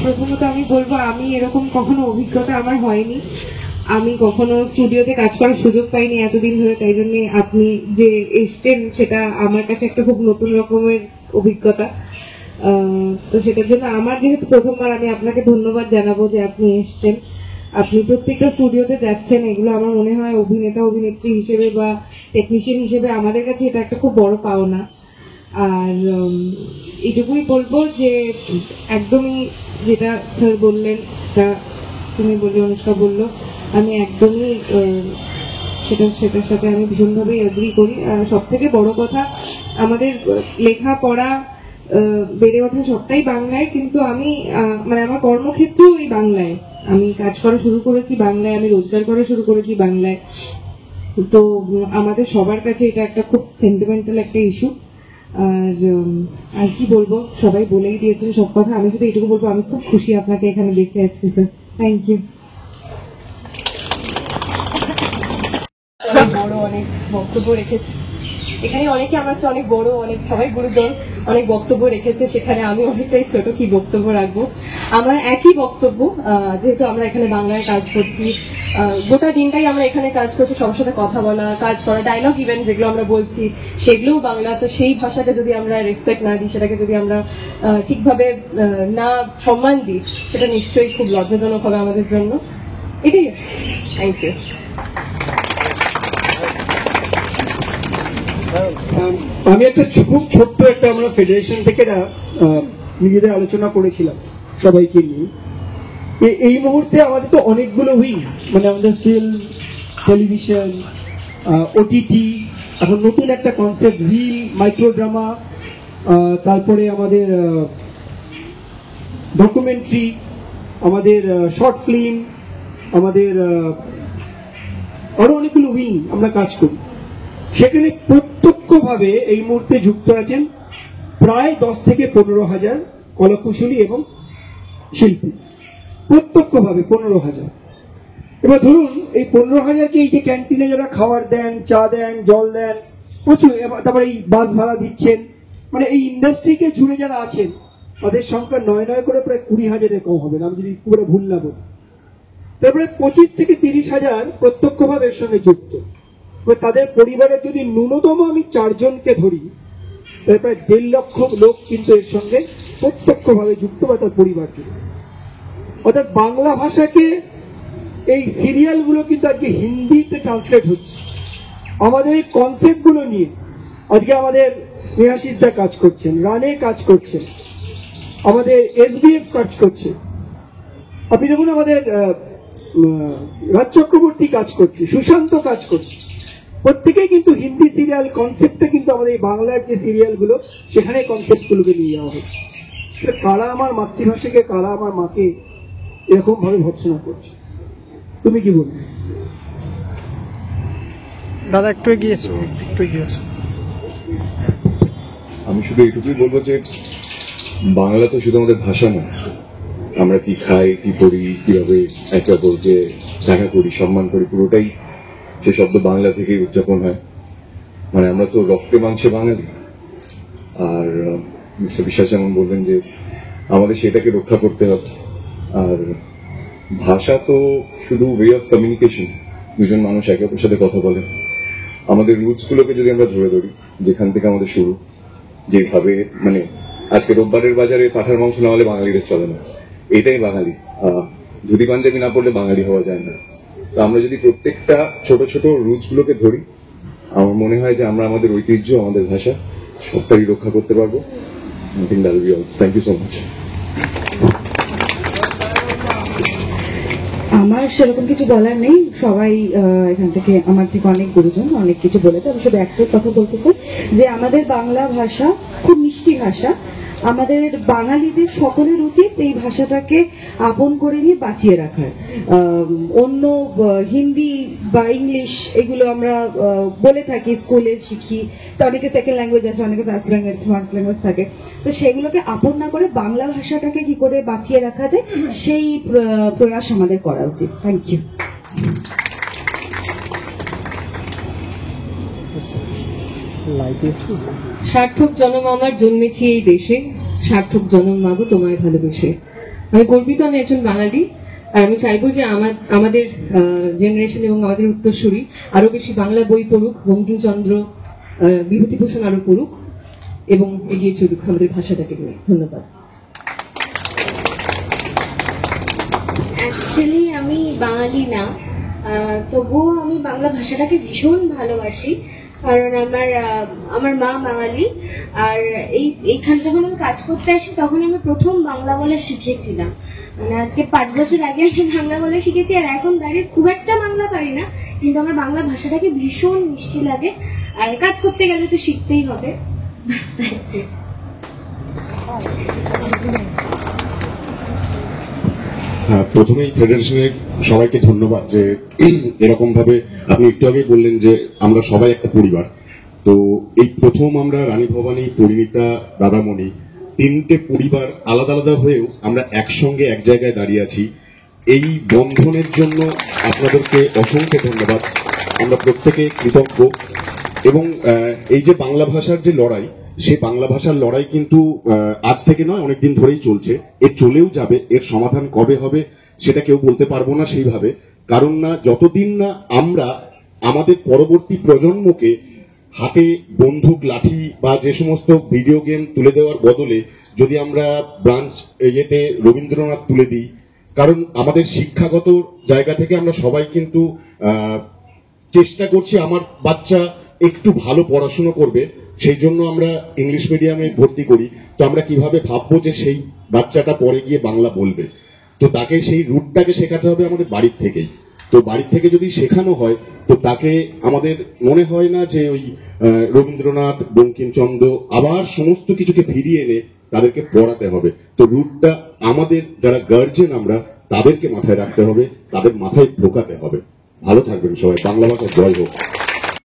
প্রথমত আমি বলবো আমি এরকম কখনো অভিজ্ঞতা আমার হয়নি, আমি কখনো স্টুডিওতে কাজ করার সুযোগ পাইনি এতদিন ধরে, তাই জন্য আপনি যে এসছেন সেটা আমার কাছে একটা খুব নতুন রকমের অভিজ্ঞতা। তো সেটার জন্য আমার যেহেতু প্রথমবার, আমি আপনাকে ধন্যবাদ জানাবো যে আপনি এসছেন, আপনি প্রত্যেকটা স্টুডিওতে যাচ্ছেন। এগুলো আমার মনে হয় অভিনেতা অভিনেত্রী হিসেবে বা টেকনিশিয়ান হিসেবে আমাদের কাছে এটা একটা খুব বড় পাওনা। আর এটুকুই বলবো যে একদমই যেটা স্যার বললেন, তুমি বললে, অনুষ্কা বললো, আমি একদমই সেটার সাথে আমি ভীষণভাবে এগ্রি করি। আর সব থেকে বড় কথা, আমাদের লেখা পড়া বেড়ে ওঠা সবটাই বাংলায়, কিন্তু আমি মানে আমার কর্মক্ষেত্রেও এই বাংলায়, আমি কাজ করা শুরু করেছি বাংলায়, আমি রোজগার করা শুরু করেছি বাংলায়। তো আমাদের সবার কাছে এটা একটা খুব সেন্টিমেন্টাল একটা ইস্যু। আর কি বলবো, সবাই বলেই দিয়েছেন সব কথা। আমি শুধু এটুকু বলবো, আমি খুব খুশি আপনাকে এখানে দেখতে আজকে স্যার। Thank you. বড় অনেক বক্তব্য রেখেছে এখানে, অনেকে আমার চেয়ে অনেক বড়, অনেক সবাই গুরুজন অনেক বক্তব্য রেখেছে, সেখানে আমি অনেকটাই ছোট, কি বক্তব্য রাখবো। আমার একই বক্তব্য, যেহেতু আমরা এখানে বাংলায় কাজ করছি, গোটা দিনটাই আমরা এখানে কাজ করছি, সবার সাথে কথা বলা, কাজ করা, ডায়লগ ইভেন্ট যেগুলো আমরা বলছি সেগুলোও বাংলা। তো সেই ভাষাকে যদি আমরা রেসপেক্ট না দিই, সেটাকে যদি আমরা ঠিকভাবে না সম্মান দিই, সেটা নিশ্চয়ই খুব লজ্জাজনক হবে আমাদের জন্য। এটাই। Thank you. আমি একটা খুব ছোট্ট একটা, আমরা ফেডারেশন থেকে নিজেদের আলোচনা করেছিলাম সবাইকে নিয়ে। এই মুহূর্তে আমাদের তো অনেকগুলো উইং, মানে আমাদের ফিল্ম, টেলিভিশন, ওটিটি, এখন নতুন একটা কনসেপ্ট রিল, মাইক্রো ড্রামা, তারপরে আমাদের ডকুমেন্টারি, আমাদের শর্ট ফিল্ম, আমাদের আরো অনেকগুলো উইং আমরা কাজ করি। সেখানে প্রত্যক্ষভাবে এই মুহূর্তে যুক্ত আছেন প্রায় 10 থেকে 15,000 কলাকুশলী এবং শিল্পী, প্রত্যক্ষভাবে 15,000। এবার ধরুন এই 15,000কে এই যে ক্যান্টিনে যারা খাবার দেন, চা দেন, জল দেন, প্রচুর, তারপরে এই বাস ভাড়া দিচ্ছেন, মানে এই ইন্ডাস্ট্রিকে জুড়ে যারা আছেন তাদের সংখ্যা 9 করে প্রায় 20,000-এর কম হবে না, আমি যদি পুরো ভুল না বলি। তারপরে 25 থেকে 30,000 প্রত্যক্ষভাবে এর সঙ্গে যুক্ত। তাদের পরিবারের যদি ন্যূনতম আমি 4 জনকে ধরি, তাহলে প্রায় 1.5 লক্ষ লোক কিন্তু এর সঙ্গে প্রত্যক্ষভাবে যুক্ত, বা তার পরিবার যুক্ত। অর্থাৎ বাংলা ভাষাকে, এই সিরিয়ালগুলো কিন্তু আজকে হিন্দিতে ট্রান্সলেট হচ্ছে। আমাদের এই কনসেপ্টগুলো নিয়ে আজকে আমাদের স্নেহাশিসদা কাজ করছেন, রানে কাজ করছেন, আমাদের এসবিএফ কাজ করছে, আপনি দেখুন আমাদের রাজ চক্রবর্তী কাজ করছে, সুশান্ত কাজ করছে। প্রত্যেকেই কিন্তু হিন্দি সিরিয়াল কনসেপ্টে, কিন্তু আমাদের এই বাংলার যে সিরিয়ালগুলো সেখানে কনসেপ্টগুলোকে নিয়ে যাওয়া হচ্ছে। কারা আমার মাতৃভাষাকে, কারা আমার মাকে এরকম ভাবে ভর্সনা করছে। তুমি কি বলবে দাদা? একটু এগিয়ে এসো, একটু এগিয়ে এসো। আমি শুধু এইটুকুই বলবো যে বাংলা তো শুধু আমাদের ভাষা না, আমরা কি খাই, কি করি, কিভাবে একে অপরকে দেখা করি, সম্মান করি, পুরোটাই সে শব্দ বাংলা থেকেই উদযাপন হয়। মানে আমরা তো রক্তে মাংসে বাঙালি। আর মিস্টার বিশ্বাস যেমন বললেন যে আমাদের সেটাকে রক্ষা করতে হবে। আর ভাষা তো শুধু ওয়ে অফ কমিউনিকেশন, দুজন মানুষ একে অপরের সাথে কথা বলে। আমাদের রুটস গুলোকে যদি আমরা ধরে ধরি, যেখান থেকে আমাদের শুরু, যেভাবে মানে আজকে রোববারের বাজারে পাঠার মাংস না হলে বাঙালিদের চলে না, এটাই বাঙালি। ধুতি পাঞ্জাবি না পড়লে বাঙালি হওয়া যায় না। তো আমরা যদি প্রত্যেকটা ছোট ছোট রুটস গুলোকে ধরি, আমার মনে হয় যে আমরা আমাদের ঐতিহ্য, আমাদের ভাষা সবটাই রক্ষা করতে পারবো। I think that will be all. Thank you so much. আমার সেরকম কিছু বলার নেই, সবাই এখান থেকে আমার থেকে অনেক গুরুজন অনেক কিছু বলেছে। আমি শুধু একটাই কথা বলতে চাই যে আমাদের বাংলা ভাষা খুব মিষ্টি ভাষা। আমাদের বাঙালিদের সকলের উচিত এই ভাষাটাকে আপন করে নিয়ে বাঁচিয়ে রাখার। অন্য হিন্দি বা ইংলিশ এগুলো আমরা বলে থাকি, স্কুলে শিখি, অনেকে সেকেন্ড ল্যাঙ্গুয়েজ আছে, অনেকে ফার্স্ট ল্যাঙ্গুয়েজ, স্মার্ট ল্যাঙ্গুয়েজ থাকে। তো সেগুলোকে আপন না করে বাংলা ভাষাটাকে কি করে বাঁচিয়ে রাখা যায়, সেই প্রয়াস আমাদের করা উচিত। Thank you. সার্থক জনম আমার জন্মেছি এই দেশে, সার্থক জনম মাগো তোমায় ভালোবেসে। আমি গর্বিত আমি একজন বাঙালি, আর আমি চাইবো যে আমাদের জেনারেশন এবং আমাদের উত্তরসূরি আরো বেশি বাংলা বই পড়ুক, বঙ্কিমচন্দ্র, বিভূতিভূষণ আরো পড়ুক এবং এগিয়ে চলুক আমাদের ভাষাটাকে নিয়ে। ধন্যবাদ। অ্যাকচুয়ালি আমি বাঙালি না, তবুও আমি বাংলা ভাষাটাকে ভীষণ ভালোবাসি, কারণ আমার মা বাঙালি। আর এইখানে যখন আমি কাজ করতে আসি তখন আমি প্রথম বাংলা বলা শিখেছিলাম, মানে আজকে 5 বছর আগে আমি বাংলা বলা শিখেছি। আর এখন দাঁড়িয়ে খুব একটা বাংলা পারি না, কিন্তু আমার বাংলা ভাষাটাকে ভীষণ মিষ্টি লাগে, আর কাজ করতে গেলে তো শিখতেই হবে। ব্যাস, that's it। প্রথমেই ফেডারেশনের সবাইকে ধন্যবাদ যে এরকম ভাবে আপনি একটু আগে বললেন যে আমরা সবাই একটা পরিবার। তো এই প্রথম আমরা রানী ভবানী, পরিণীতা, দাদামণি 3টে পরিবার আলাদা আলাদা হয়েও আমরা একসঙ্গে এক জায়গায় দাঁড়িয়ে আছি। এই বন্ধনের জন্য আপনাদেরকে অসংখ্য ধন্যবাদ। আমরা প্রত্যেকে কৃতজ্ঞ। এবং এই যে বাংলা ভাষার যে লড়াই, সেই বাংলা ভাষার লড়াই কিন্তু আজ থেকে নয়, অনেকদিন ধরেই চলছে। এর চলেও যাবে। এর সমাধান কবে হবে সেটা কেউ বলতে পারবো না সেইভাবে, কারণ না যতদিন না আমরা আমাদের পরবর্তী প্রজন্মকে হাতে বন্দুক, লাঠি বা যে সমস্ত ভিডিও গেম তুলে দেওয়ার বদলে যদি আমরা ব্রাঞ্চ ইয়েতে রবীন্দ্রনাথ তুলে দিই, কারণ আমাদের শিক্ষাগত জায়গা থেকে আমরা সবাই কিন্তু চেষ্টা করছি আমার বাচ্চা একটু ভালো পড়াশোনা করবে, সেই জন্য আমরা ইংলিশ মিডিয়ামে ভর্তি করি। তো আমরা কিভাবে ভাববো যে সেই বাচ্চাটা পরে গিয়ে বাংলা বলবে? তো তাকে সেই রুটটাকে শেখাতে হবে আমাদের বাড়ির থেকেই। তো বাড়ির থেকে যদি শেখানো হয়, তো তাকে আমাদের মনে হয় না যে ওই রবীন্দ্রনাথ, বঙ্কিমচন্দ্র আবার সমস্ত কিছুকে ফিরিয়ে এনে তাদেরকে পড়াতে হবে। তো রুটটা আমাদের যারা গার্জেন আমরা তাদেরকে মাথায় রাখতে হবে, তাদের মাথায় ঢোকাতে হবে। ভালো থাকবেন সবাই। বাংলা ভাষা জয় হোক।